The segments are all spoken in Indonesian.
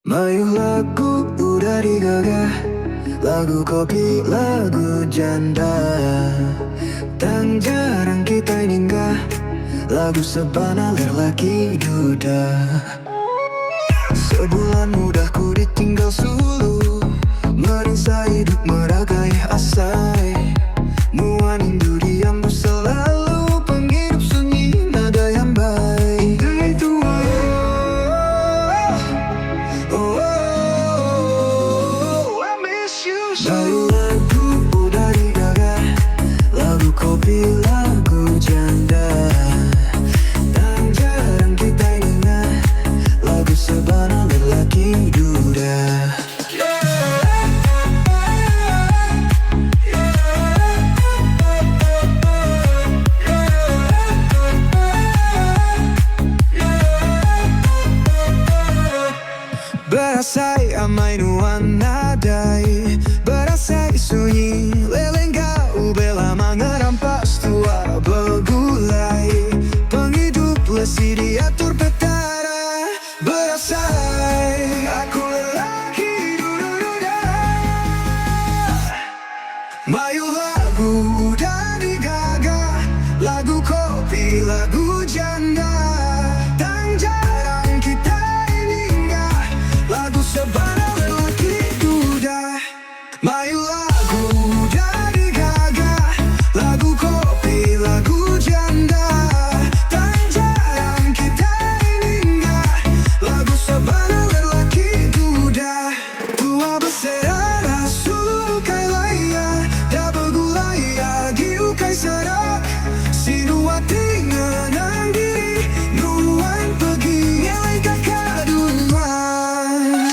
Mayu lagu udah digagas, lagu kopi, lagu janda. Tak jarang kita ninggah, lagu sebana lelaki duda. Sebulan mudah ku ditinggal sulu, merisa hidup meragai asai. Muan indu diam selalu, penghidup sunyi nada yang baik. Itu I miss you so. Lagu udah digagas, lagu kopi, lagu janda. Tak jarang kita ingat, lagu sebana lelaki duda. Berasai amai nuan nadai, berasai sunyi lelenggau bela mengerampas tua begulai. Penghidup lesi diatur petara, berasai aku lelaki duda. Mayu lagu udah digagas, lagu kopi, lagu janda. Tak jarang kita ingat, lagu sebana lelaki duda. Mayu lagu udah digagas, lagu kopi, lagu janda. Tak jarang kita ingat, lagu sebana lelaki duda. Tua beserara sukai laya, da begulaya giukai sarak. Sinua tinganang diri, nuan pergi ngelai kakak duluan.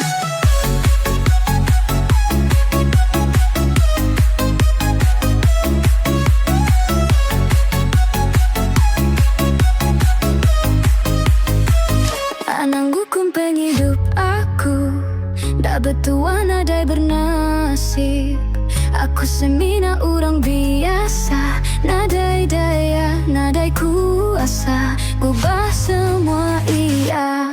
Ananggukum penghidup aku, dak betua nadai bernasib. Aku semina orang biasa, nadai daya, nadai kuasa, gubah semua iya.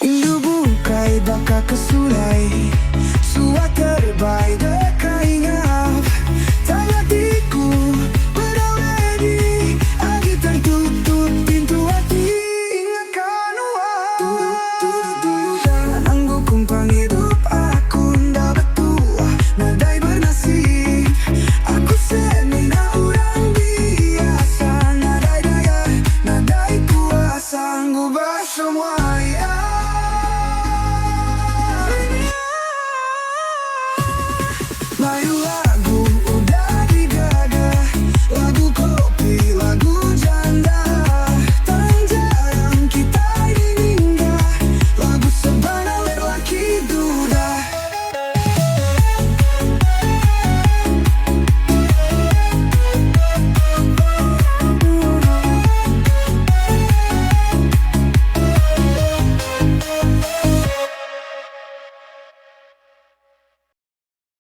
Indu bukai baka kesulai, suat terbaik dekai ngap. Tayatiku berdaledi, agi tertutup pintu hati. Ingatkan ananggukum penghidup aku ndak betua, nadai bernasib. Aku semina orang biasa, nadai daya, nadai kuasa, ngubah semua ya.